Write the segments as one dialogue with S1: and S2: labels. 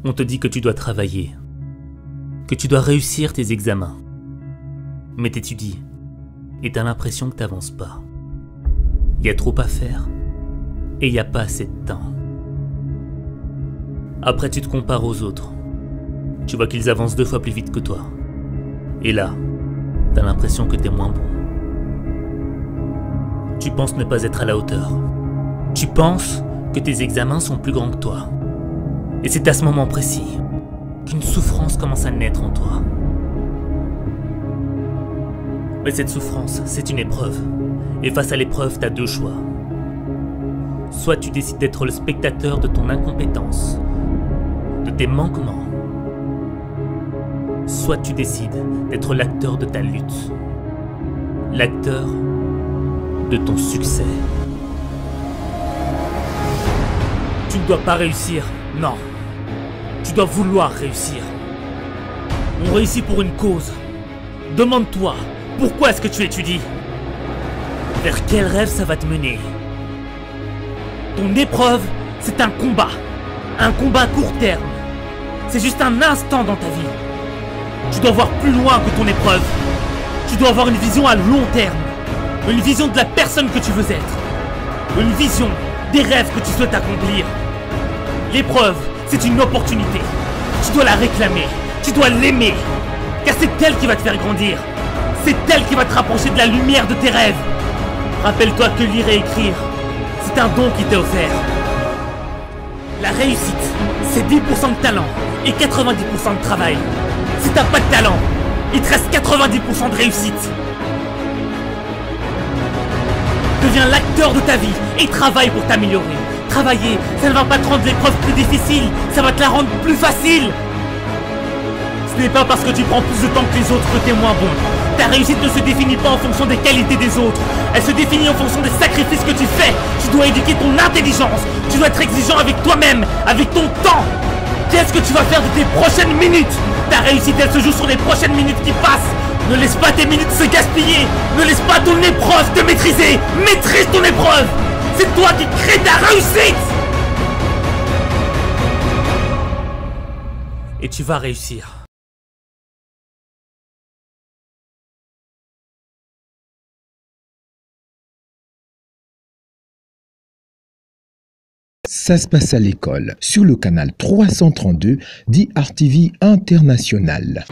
S1: On te dit que tu dois travailler, que tu dois réussir tes examens. Mais t'étudies et t'as l'impression que t'avances pas. Il y a trop à faire et il n'y a pas assez de temps. Après tu te compares aux autres. Tu vois qu'ils avancent 2 fois plus vite que toi. Et là, t'as l'impression que t'es moins bon. Tu penses ne pas être à la hauteur. Tu penses que tes examens sont plus grands que toi. Et c'est à ce moment précis qu'une souffrance commence à naître en toi. Mais cette souffrance, c'est une épreuve. Et face à l'épreuve, t'as 2 choix. Soit tu décides d'être le spectateur de ton incompétence, de tes manquements. Soit tu décides d'être l'acteur de ta lutte. L'acteur de ton succès. Tu ne dois pas réussir, non. Tu dois vouloir réussir. On réussit pour une cause. Demande-toi, pourquoi est-ce que tu étudies? Vers quel rêve ça va te mener? Ton épreuve, c'est un combat à court terme. C'est juste un instant dans ta vie. Tu dois voir plus loin que ton épreuve. Tu dois avoir une vision à long terme. Une vision de la personne que tu veux être. Une vision des rêves que tu souhaites accomplir. L'épreuve, c'est une opportunité. Tu dois la réclamer. Tu dois l'aimer. Car c'est elle qui va te faire grandir. C'est elle qui va te rapprocher de la lumière de tes rêves. Rappelle-toi que lire et écrire, c'est un don qui t'est offert. La réussite, c'est 10% de talent et 90% de travail. Si t'as pas de talent, il te reste 90% de réussite. Deviens l'acteur de ta vie et travaille pour t'améliorer. Travailler, ça ne va pas te rendre l'épreuve plus difficile, ça va te la rendre plus facile. Ce n'est pas parce que tu prends plus de temps que les autres que t'es moins bon. Ta réussite ne se définit pas en fonction des qualités des autres. Elle se définit en fonction des sacrifices que tu fais. Tu dois éduquer ton intelligence. Tu dois être exigeant avec toi-même, avec ton temps. Qu'est-ce que tu vas faire de tes prochaines minutes? Ta réussite, elle se joue sur les prochaines minutes qui passent. Ne laisse pas tes minutes se gaspiller. Ne laisse pas ton épreuve te maîtriser. Maîtrise ton épreuve. C'est toi qui crée ta réussite. Et tu vas réussir.
S2: Ça se passe à l'école, sur le canal 332 d'IRTV International.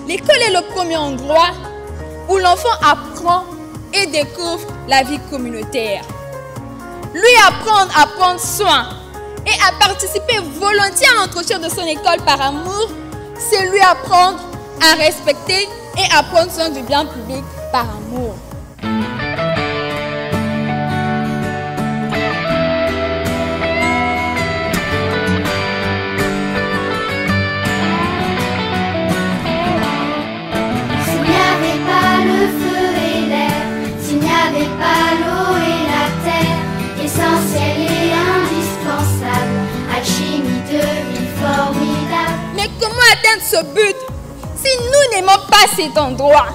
S3: L'école est le premier endroit où l'enfant apprend et découvre la vie communautaire. Lui apprendre à prendre soin et à participer volontiers à l'entretien de son école par amour, c'est lui apprendre à respecter et à prendre soin du bien public par amour.
S4: Mais comment atteindre ce but si nous n'aimons pas cet endroit?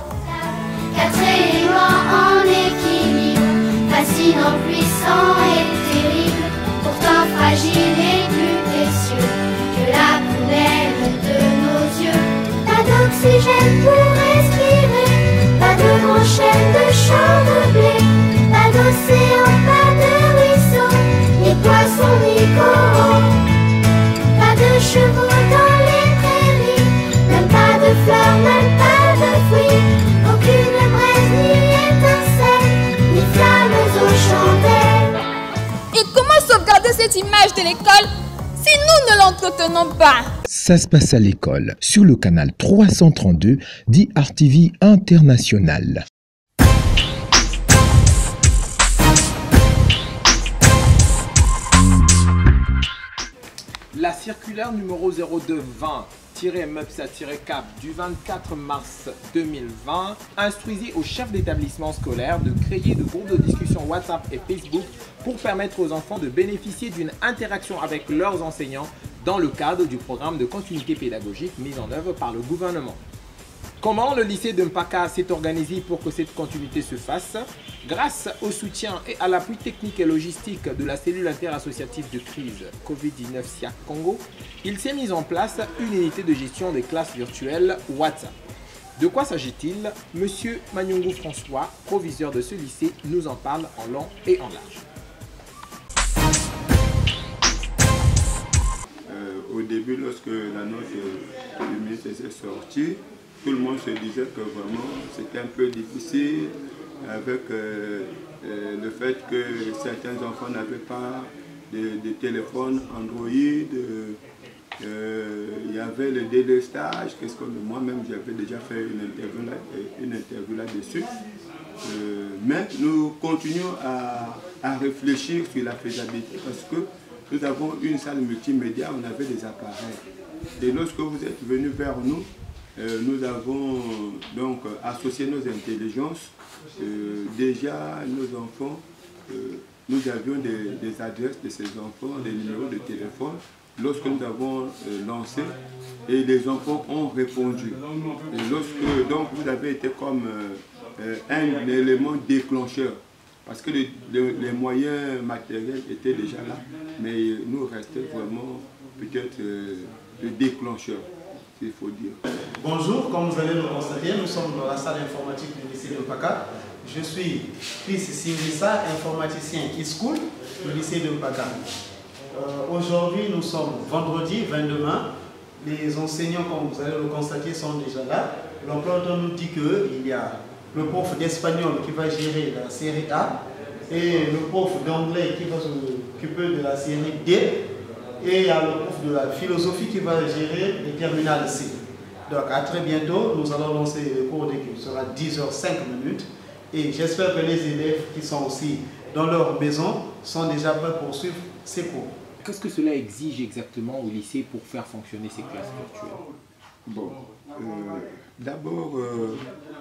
S4: quatre éléments en équilibre, fascinant, puissant et terrible, pourtant fragile et plus précieux que la prunelle de nos yeux. Pas d'oxygène pour respirer, pas de grand chêne de champs de blé, pas d'océan, pas de ruisseau, ni poissons ni coraux, pas de chevaux dans les prairies, même pas de fleurs, même pas de fruits, aucune braise ni étincelle, ni flammes aux chandelles.
S3: Et comment sauvegarder cette image de l'école si nous ne l'entretenons pas?
S2: Ça se passe à l'école, sur le canal 332 d'IRTV International.
S5: La circulaire numéro 0220-MEPSA-CAP du 24 mars 2020 instruisit aux chefs d'établissement scolaire de créer de groupes de discussion WhatsApp et Facebook pour permettre aux enfants de bénéficier d'une interaction avec leurs enseignants dans le cadre du programme de continuité pédagogique mis en œuvre par le gouvernement. Comment le lycée de Mpaka s'est organisé pour que cette continuité se fasse? Grâce au soutien et à l'appui technique et logistique de la cellule interassociative de crise Covid-19 SIAC Congo, il s'est mis en place une unité de gestion des classes virtuelles WhatsApp. De quoi s'agit-il? Monsieur Manyungu François, proviseur de ce lycée, nous en parle en long et en large.
S6: Au début, lorsque l'annonce du ministre est sortie, tout le monde se disait que vraiment c'était un peu difficile avec le fait que certains enfants n'avaient pas de téléphone Android. Il y avait le délestage, qu'est-ce que moi-même j'avais déjà fait une interview là-dessus. Mais nous continuons à réfléchir sur la faisabilité parce que nous avons une salle multimédia, on avait des appareils. Et lorsque vous êtes venus vers nous, nous avons donc associé nos intelligences. Déjà, nos enfants, nous avions des adresses de ces enfants, des numéros de téléphone, lorsque nous avons lancé, et les enfants ont répondu. Et lorsque donc, vous avez été comme un élément déclencheur, parce que les moyens matériels étaient déjà là, mais nous restait vraiment peut-être le déclencheur. Il faut dire.
S7: Bonjour, comme vous allez le constater, nous sommes dans la salle informatique du lycée de Mpaka. Je suis Chris Singissa, informaticien e-school du lycée de Mpaka. Aujourd'hui, nous sommes vendredi 22 mai. Les enseignants, comme vous allez le constater, sont déjà là. L'emploi du temps nous dit qu'il y a le prof d'espagnol qui va gérer la série A et le prof d'anglais qui va s'occuper de la série D. Et il y a le prof de la philosophie qui va gérer les terminales C. Donc à très bientôt, nous allons lancer le cours d'équipe. Ce sera 10h05. Et j'espère que les élèves qui sont aussi dans leur maison sont déjà prêts pour suivre ces cours.
S5: Qu'est-ce que cela exige exactement au lycée pour faire fonctionner ces classes virtuelles?
S6: Bon, d'abord,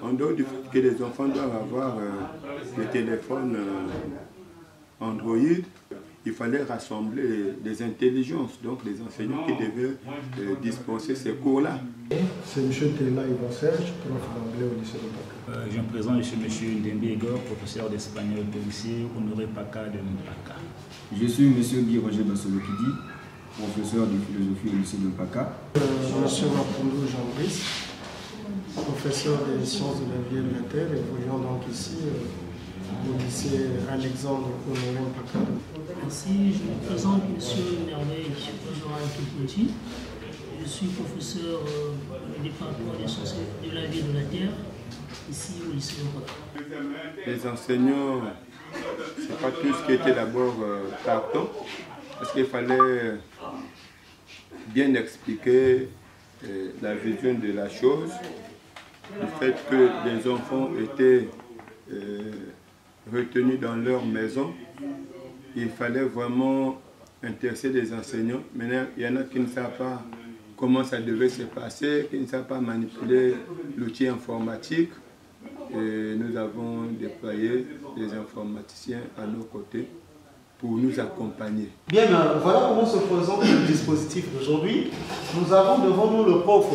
S6: en dehors du fait que les enfants doivent avoir des téléphones Android, il fallait rassembler des intelligences, donc les enseignants qui devaient dispenser ces cours-là.
S8: C'est M. Tela Ivan-Serge, prof d'anglais au lycée de Mpaka.
S9: Je me présente, je suis M. Ndembe Igor, professeur d'espagnol au lycée Honoré Paka de Mpaka.
S10: Je suis M. Guy Roger Bassolokidi, professeur de philosophie au lycée de Mpaka.
S8: M. Mapundu Jean-Brice, professeur des sciences de la vie et de la terre, évoluant donc ici au lycée Alexandre Honoré Mpaka.
S11: Merci, je me présente M. Merveille Joran Toupouti. Je suis professeur du département des sciences de la vie et de la terre, ici au lycée de Mpaka.
S6: Les enseignants, ce n'est pas tout ce qui était d'abord partant, parce qu'il fallait bien expliquer la vision de la chose, le fait que les enfants étaient retenus dans leur maison. Il fallait vraiment intéresser les enseignants. Maintenant, il y en a qui ne savent pas comment ça devait se passer, qui ne savent pas manipuler l'outil informatique. Et nous avons déployé des informaticiens à nos côtés pour nous accompagner.
S7: Bien, voilà comment se présente le dispositif d'aujourd'hui. Nous avons devant nous le prof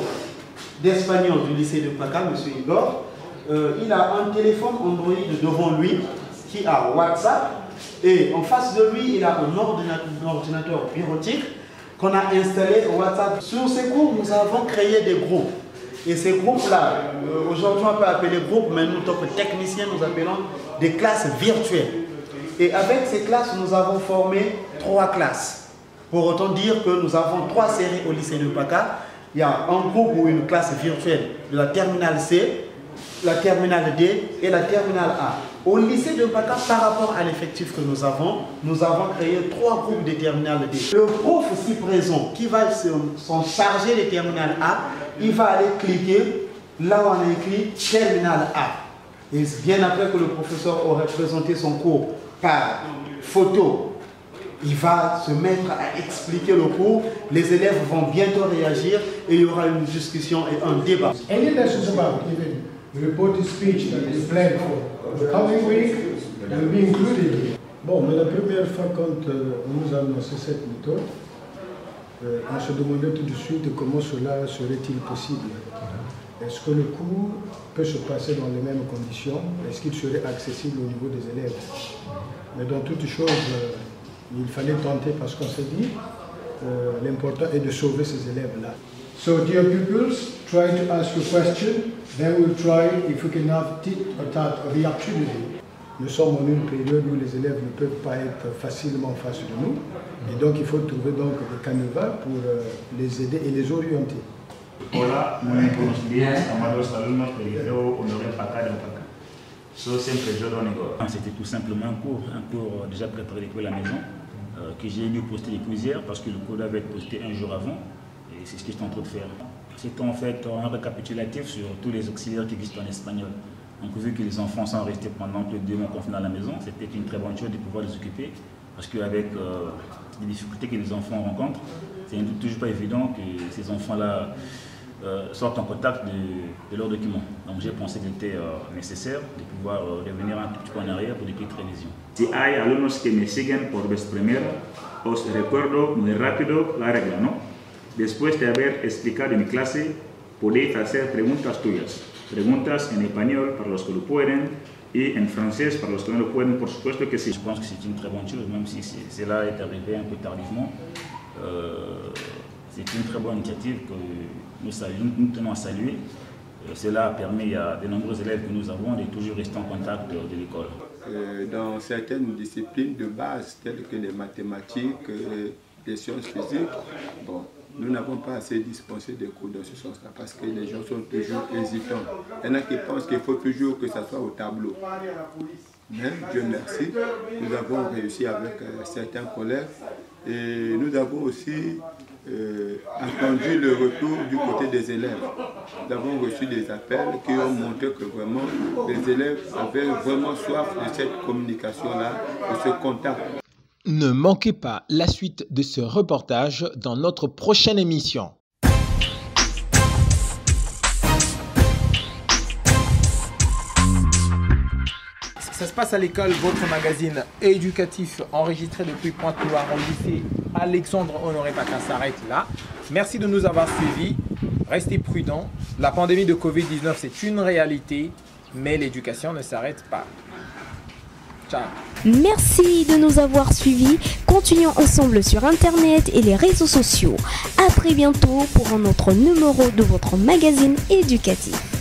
S7: d'espagnol du lycée de Mpaka, M. Igor. il a un téléphone Android devant lui qui a WhatsApp et en face de lui, il a un ordinateur bureautique qu'on a installé au WhatsApp. Sur ces cours, nous avons créé des groupes. Et ces groupes-là, aujourd'hui on peut appeler groupes, mais nous, en tant que techniciens, nous appelons des classes virtuelles. Et avec ces classes, nous avons formé 3 classes. Pour autant dire que nous avons 3 séries au lycée de Paka. Il y a un groupe ou une classe virtuelle de la terminale C, la terminale D et la terminale A. Au lycée de Paka, par rapport à l'effectif que nous avons créé 3 groupes de terminale D. Le prof ici présent qui va s'en charger des terminales A, il va aller cliquer là où on a écrit terminale A. Et bien après que le professeur aurait présenté son cours par photo, il va se mettre à expliquer le cours, les élèves vont bientôt réagir et il y aura une discussion et un débat.
S12: Any lessons about even reported speech that is planned for the coming week will be included here.
S8: Bon, mais la première fois quand on nous a annoncé cette méthode, on se demandait tout de suite comment cela serait-il possible. Est-ce que le cours peut se passer dans les mêmes conditions? Est-ce qu'il serait accessible au niveau des élèves? Mais dans toute chose, il fallait tenter parce qu'on s'est dit l'important est de sauver ces élèves-là.
S12: So dear pupils, try to ask your question, then we'll try if we can have the opportunity.
S8: Nous sommes en une période où les élèves ne peuvent pas être facilement en face de nous. Et donc il faut trouver donc des canevas pour les aider et les orienter.
S9: Hola, muy buenos días, amados alumnos del Liceo Honoré Paka de Paka. Soy siempre yo Donigo. C'était tout simplement un cours déjà préparé depuis la maison, que j'ai dû poster depuis hier parce que le cours devait être posté un jour avant, et c'est ce que je suis en train de faire. C'est en fait un récapitulatif sur tous les auxiliaires qui existent en espagnol. Donc vu que les enfants sont restés pendant plus de 2 mois confinés à la maison, c'était une très bonne chose de pouvoir les occuper, parce qu'avec les difficultés que les enfants rencontrent, c'est toujours pas évident que ces enfants-là sortent en contact de leurs documents. Donc j'ai pensé qu'il était nécessaire de pouvoir revenir un tout petit peu en arrière pour des petites révisions. Si hay alumnos que me siguen por vez primera, os recuerdo muy rápido la regla, ¿no? Después de haber explicado mi clase, podéis hacer preguntas tuyas. Preguntas en espagnol para los que lo pueden y en français para los que no lo pueden, por supuesto que sí. Je pense que c'est une très bonne chose, même si cela est arrivé un peu tardivement. C'est une très bonne initiative que nous tenons à saluer. Cela permet à de nombreux élèves que nous avons de toujours rester en contact de l'école.
S6: Dans certaines disciplines de base, telles que les mathématiques, les sciences physiques, bon, nous n'avons pas assez dispensé des cours dans ce sens-là parce que les gens sont toujours hésitants. Il y en a qui pensent qu'il faut toujours que ça soit au tableau. Mais Dieu merci, nous avons réussi avec certains collègues et nous avons aussi attendu le retour du côté des élèves. Nous avons reçu des appels qui ont montré que vraiment les élèves avaient vraiment soif de cette communication-là, de ce contact.
S2: Ne manquez pas la suite de ce reportage dans notre prochaine émission.
S5: Ça se passe à l'école, votre magazine éducatif enregistré depuis Pointe-Noire au lycée Alexandre Honoré Paka s'arrête là. Merci de nous avoir suivis. Restez prudents. La pandémie de Covid-19, c'est une réalité, mais l'éducation ne s'arrête pas. Ciao.
S13: Merci de nous avoir suivis. Continuons ensemble sur Internet et les réseaux sociaux. À très bientôt pour un autre numéro de votre magazine éducatif.